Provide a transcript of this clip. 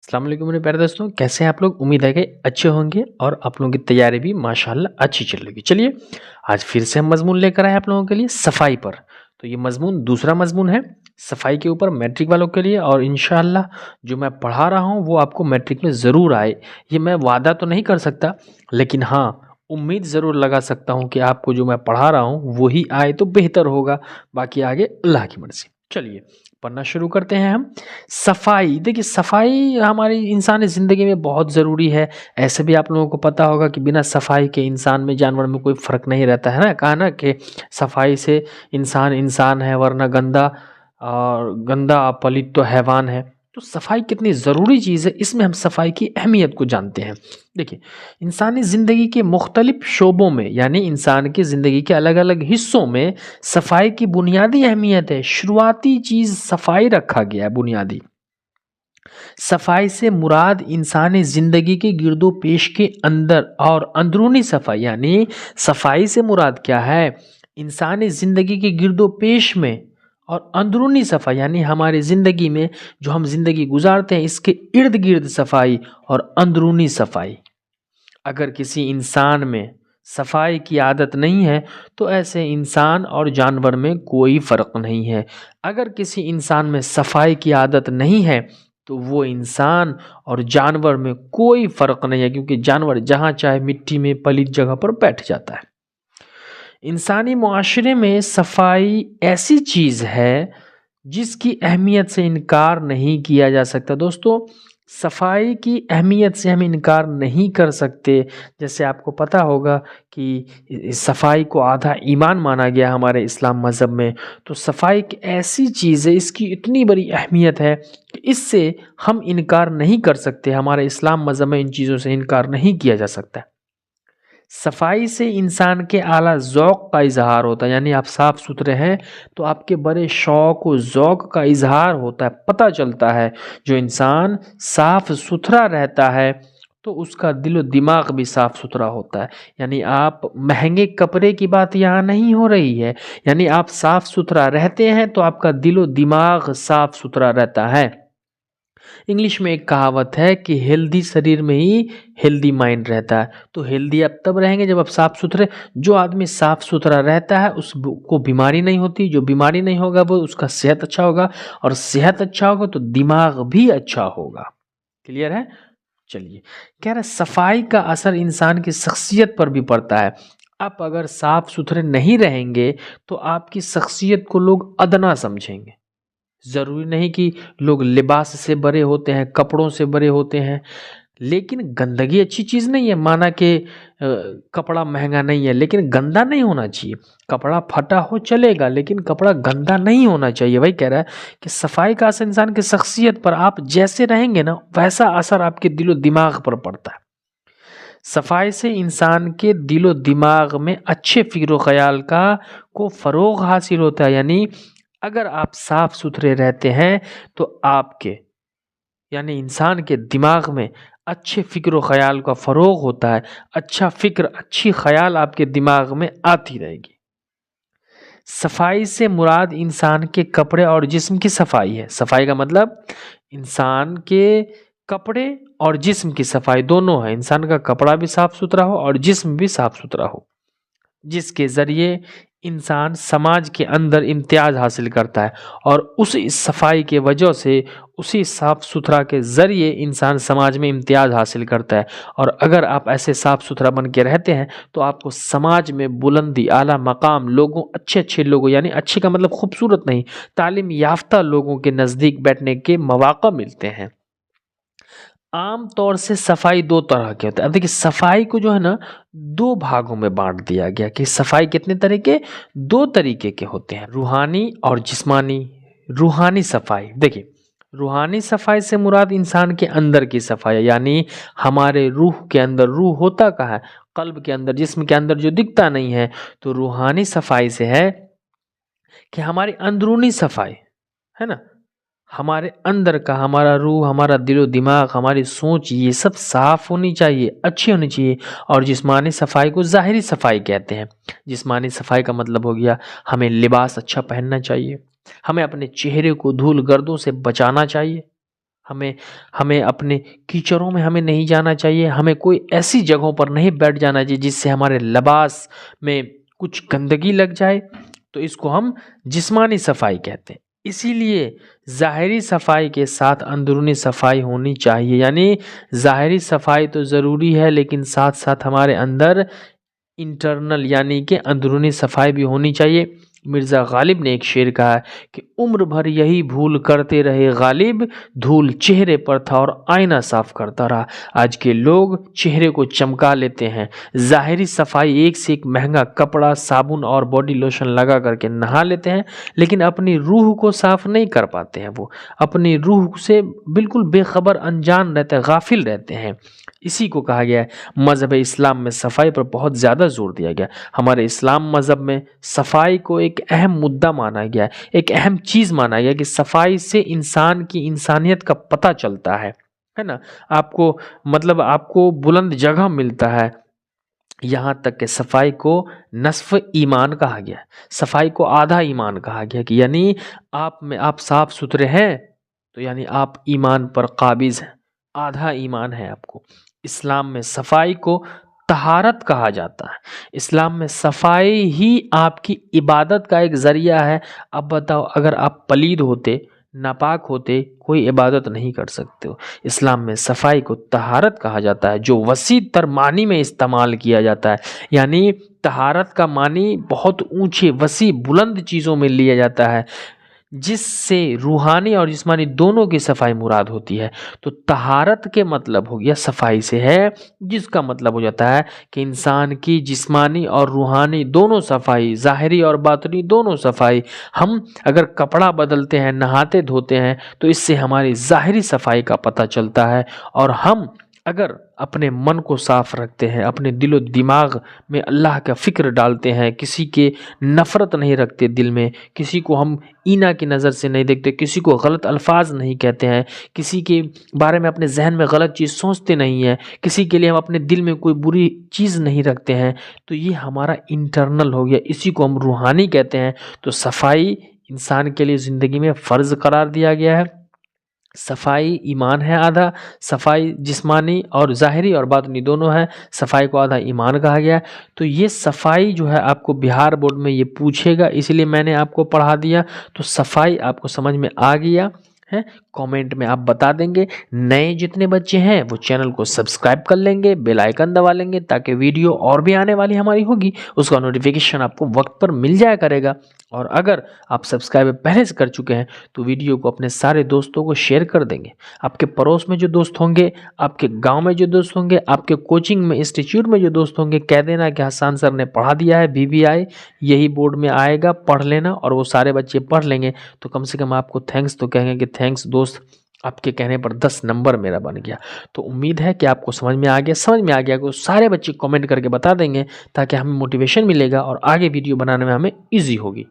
السلام علیکم میرے پیارے دوستوں، کیسے ہیں آپ لوگ؟ امید ہے کہ اچھے ہوں گے اور آپ لوگوں کی تیاری بھی ماشاءاللہ اچھی چل رہی ہے۔ چلیے آج پھر سے ہم مضمون لے کر آئے آپ لوگوں کے لیے صفائی پر۔ تو یہ مضمون دوسرا مضمون ہے صفائی کے اوپر میٹرک والوں کے لیے، اور انشاءاللہ جو میں پڑھا رہا ہوں وہ آپ کو میٹرک میں ضرور آئے۔ یہ میں وعدہ تو نہیں کر سکتا، لیکن ہاں امید ضرور لگا سکتا ہوں کہ آپ کو جو میں پڑھا رہا ہوں وہی آئے تو بہتر ہوگا، باقی آگے اللہ کی مرضی۔ چلیے پڑھنا شروع کرتے ہیں ہم۔ صفائی، دیکھیے صفائی ہماری انسانی زندگی میں بہت ضروری ہے۔ ایسے بھی آپ لوگوں کو پتہ ہوگا کہ بنا صفائی کے انسان میں جانور میں کوئی فرق نہیں رہتا ہے نا، کہا نا کہ صفائی سے انسان انسان ہے، ورنہ گندا پلیت تو حیوان ہے۔ تو صفائی کتنی ضروری چیز ہے، اس میں ہم صفائی کی اہمیت کو جانتے ہیں۔ دیکھیے انسانی زندگی کے مختلف شعبوں میں، یعنی انسان کی زندگی کے الگ الگ حصوں میں صفائی کی بنیادی اہمیت ہے۔ شروعاتی چیز صفائی رکھا گیا ہے، بنیادی۔ صفائی سے مراد انسانی زندگی کے گرد و پیش کے اندر اور اندرونی صفائی، یعنی صفائی سے مراد کیا ہے؟ انسانی زندگی کے گرد و پیش میں اور اندرونی صفائی، یعنی ہماری زندگی میں جو ہم زندگی گزارتے ہیں اس کے ارد گرد صفائی اور اندرونی صفائی۔ اگر کسی انسان میں صفائی کی عادت نہیں ہے تو ایسے انسان اور جانور میں کوئی فرق نہیں ہے۔ اگر کسی انسان میں صفائی کی عادت نہیں ہے تو وہ انسان اور جانور میں کوئی فرق نہیں ہے، کیونکہ جانور جہاں چاہے مٹی میں پلیت جگہ پر بیٹھ جاتا ہے۔ انسانی معاشرے میں صفائی ایسی چیز ہے جس کی اہمیت سے انکار نہیں کیا جا سکتا۔ دوستو صفائی کی اہمیت سے ہم انکار نہیں کر سکتے۔ جیسے آپ کو پتہ ہوگا کہ صفائی کو آدھا ایمان مانا گیا ہمارے اسلام مذہب میں، تو صفائی ایک ایسی چیز ہے، اس کی اتنی بڑی اہمیت ہے کہ اس سے ہم انکار نہیں کر سکتے۔ ہمارے اسلام مذہب میں ان چیزوں سے انکار نہیں کیا جا سکتا۔ صفائی سے انسان کے اعلیٰ ذوق کا اظہار ہوتا ہے، یعنی آپ صاف ستھرے ہیں تو آپ کے بڑے شوق و ذوق کا اظہار ہوتا ہے، پتہ چلتا ہے۔ جو انسان صاف ستھرا رہتا ہے تو اس کا دل و دماغ بھی صاف ستھرا ہوتا ہے۔ یعنی آپ مہنگے کپڑے کی بات یہاں نہیں ہو رہی ہے، یعنی آپ صاف ستھرا رہتے ہیں تو آپ کا دل و دماغ صاف ستھرا رہتا ہے۔ انگلش میں ایک کہاوت ہے کہ ہیلدی شریر میں ہی ہیلدی مائنڈ رہتا ہے۔ تو ہیلدی آپ تب رہیں گے جب آپ صاف ستھرے، جو آدمی صاف ستھرا رہتا ہے اس کو بیماری نہیں ہوتی، جو بیماری نہیں ہوگا وہ اس کا صحت اچھا ہوگا، اور صحت اچھا ہوگا تو دماغ بھی اچھا ہوگا۔ کلیئر ہے؟ چلیے کہہ رہے صفائی کا اثر انسان کی شخصیت پر بھی پڑتا ہے۔ آپ اگر صاف ستھرے نہیں رہیں گے تو آپ کی شخصیت کو لوگ ادنا سمجھیں گے۔ ضروری نہیں کہ لوگ لباس سے بڑے ہوتے ہیں، کپڑوں سے بڑے ہوتے ہیں، لیکن گندگی اچھی چیز نہیں ہے۔ مانا کہ کپڑا مہنگا نہیں ہے لیکن گندا نہیں ہونا چاہیے۔ کپڑا پھٹا ہو چلے گا لیکن کپڑا گندا نہیں ہونا چاہیے۔ وہی کہہ رہا ہے کہ صفائی کا اثر انسان کی شخصیت پر، آپ جیسے رہیں گے نا ویسا اثر آپ کے دل و دماغ پر پڑتا ہے۔ صفائی سے انسان کے دل و دماغ میں اچھے فکر و خیال کو فروغ حاصل ہوتا ہے۔ یعنی اگر آپ صاف ستھرے رہتے ہیں تو آپ کے یعنی انسان کے دماغ میں اچھے فکر و خیال کا فروغ ہوتا ہے۔ اچھا فکر، اچھی خیال آپ کے دماغ میں آتی رہے گی۔ صفائی سے مراد انسان کے کپڑے اور جسم کی صفائی ہے۔ صفائی کا مطلب انسان کے کپڑے اور جسم کی صفائی دونوں ہے۔ انسان کا کپڑا بھی صاف ستھرا ہو اور جسم بھی صاف ستھرا ہو، جس کے ذریعے انسان سماج کے اندر امتیاز حاصل کرتا ہے، اور اسی صفائی کے وجہ سے، اسی صاف ستھرا کے ذریعے انسان سماج میں امتیاز حاصل کرتا ہے۔ اور اگر آپ ایسے صاف ستھرا بن کے رہتے ہیں تو آپ کو سماج میں بلندی، اعلیٰ مقام، لوگوں اچھے لوگوں، یعنی اچھے کا مطلب خوبصورت نہیں، تعلیم یافتہ لوگوں کے نزدیک بیٹھنے کے مواقع ملتے ہیں۔ عام طور سے صفائی دو طرح کے ہوتے ہیں۔ اب دیکھیں صفائی کو جو ہے نا دو بھاگوں میں بانٹ دیا گیا کہ صفائی کتنے طریقے؟ دو طریقے کے ہوتے ہیں، روحانی اور جسمانی۔ روحانی صفائی، دیکھیں روحانی صفائی سے مراد انسان کے اندر کی صفائی، یعنی ہمارے روح کے اندر، روح ہوتا کہاں ہے؟ قلب کے اندر، جسم کے اندر جو دکھتا نہیں ہے۔ تو روحانی صفائی سے ہے کہ ہماری اندرونی صفائی ہے نا، ہمارے اندر کا، ہمارا روح، ہمارا دل و دماغ، ہماری سوچ، یہ سب صاف ہونی چاہیے، اچھی ہونی چاہیے۔ اور جسمانی صفائی کو ظاہری صفائی کہتے ہیں۔ جسمانی صفائی کا مطلب ہو گیا ہمیں لباس اچھا پہننا چاہیے، ہمیں اپنے چہرے کو دھول گردوں سے بچانا چاہیے، ہمیں اپنے کیچڑوں میں ہمیں نہیں جانا چاہیے، ہمیں کوئی ایسی جگہوں پر نہیں بیٹھ جانا چاہیے جس سے ہمارے لباس میں کچھ گندگی لگ جائے، تو اس کو ہم جسمانی صفائی کہتے ہیں۔ اسی لیے ظاہری صفائی کے ساتھ اندرونی صفائی ہونی چاہیے، یعنی ظاہری صفائی تو ضروری ہے لیکن ساتھ ساتھ ہمارے اندر انٹرنل یعنی کہ اندرونی صفائی بھی ہونی چاہیے۔ مرزا غالب نے ایک شعر کہا ہے کہ عمر بھر یہی بھول کرتے رہے غالب، دھول چہرے پر تھا اور آئینہ صاف کرتا رہا۔ آج کے لوگ چہرے کو چمکا لیتے ہیں، ظاہری صفائی ایک سے ایک مہنگا کپڑا، صابن اور باڈی لوشن لگا کر کے نہا لیتے ہیں، لیکن اپنی روح کو صاف نہیں کر پاتے ہیں، وہ اپنی روح سے بالکل بے خبر انجان رہتے ہیں، غافل رہتے ہیں۔ اسی کو کہا گیا ہے مذہب اسلام میں صفائی پر بہت زیادہ زور دیا گیا۔ ہمارے اسلام مذہب میں صفائی کو ایک اہم مدعا مانا گیا ہے، ایک اہم چیز مانا گیا کہ صفائی سے انسان کی انسانیت کا پتہ چلتا ہے نا، آپ کو بلند جگہ ملتا ہے۔ یہاں تک کہ صفائی کو نصف ایمان کہا گیا ہے، صفائی کو آدھا ایمان کہا گیا کہ یعنی آپ صاف ستھرے ہیں تو یعنی آپ ایمان پر قابض ہیں، آدھا ایمان ہے آپ کو۔ اسلام میں صفائی کو طہارت کہا جاتا ہے، اسلام میں صفائی ہی آپ کی عبادت کا ایک ذریعہ ہے۔ اب بتاؤ اگر آپ پلید ہوتے، ناپاک ہوتے، کوئی عبادت نہیں کر سکتے ہو۔ اسلام میں صفائی کو طہارت کہا جاتا ہے جو وسیع تر معنی میں استعمال کیا جاتا ہے، یعنی طہارت کا معنی بہت اونچے وسیع بلند چیزوں میں لیا جاتا ہے جس سے روحانی اور جسمانی دونوں کی صفائی مراد ہوتی ہے۔ تو طہارت کے مطلب ہو گیا صفائی سے ہے، جس کا مطلب ہو جاتا ہے کہ انسان کی جسمانی اور روحانی دونوں صفائی، ظاہری اور باطنی دونوں صفائی۔ ہم اگر کپڑا بدلتے ہیں، نہاتے دھوتے ہیں تو اس سے ہماری ظاہری صفائی کا پتہ چلتا ہے، اور ہم اگر اپنے من کو صاف رکھتے ہیں، اپنے دل و دماغ میں اللہ کا فکر ڈالتے ہیں، کسی کے نفرت نہیں رکھتے دل میں، کسی کو ہم اینا کی نظر سے نہیں دیکھتے، کسی کو غلط الفاظ نہیں کہتے ہیں، کسی کے بارے میں اپنے ذہن میں غلط چیز سوچتے نہیں ہیں، کسی کے لیے ہم اپنے دل میں کوئی بری چیز نہیں رکھتے ہیں، تو یہ ہمارا انٹرنل ہو گیا، اسی کو ہم روحانی کہتے ہیں۔ تو صفائی انسان کے لیے زندگی میں فرض قرار دیا گیا ہے۔ صفائی ایمان ہے آدھا، صفائی جسمانی اور ظاہری اور باطنی دونوں ہے، صفائی کو آدھا ایمان کہا گیا۔ تو یہ صفائی جو ہے آپ کو بہار بورڈ میں یہ پوچھے گا، اس لیے میں نے آپ کو پڑھا دیا۔ تو صفائی آپ کو سمجھ میں آ گیا ہے؟ کامنٹ میں آپ بتا دیں گے۔ نئے جتنے بچے ہیں وہ چینل کو سبسکرائب کر لیں گے، بیل آئیکن دبا لیں گے تاکہ ویڈیو اور بھی آنے والی ہماری ہوگی اس کا نوٹیفیکیشن آپ کو وقت پر مل جایا کرے گا۔ اور اگر آپ سبسکرائب پہلے سے کر چکے ہیں تو ویڈیو کو اپنے سارے دوستوں کو شیئر کر دیں گے۔ آپ کے پڑوس میں جو دوست ہوں گے، آپ کے گاؤں میں جو دوست ہوں گے، آپ کے کوچنگ میں، انسٹیٹیوٹ میں جو دوست ہوں گے، کہہ دینا کہ حسان سر نے پڑھا دیا ہے، BBI یہی بورڈ میں آئے گا، پڑھ لینا، اور وہ سارے بچے پڑھ لیں گے تو کم سے کم آپ کو تھینکس تو کہیں گے کہ تھینکس دوست، آپ کے کہنے پر 10 نمبر میرا بن گیا۔ تو امید ہے کہ آپ کو سمجھ میں آ گیا کہ سارے بچے کامنٹ کر کے بتا دیں گے تاکہ ہمیں موٹیویشن ملے گا اور آگے ویڈیو بنانے میں ہمیں ایزی ہوگی۔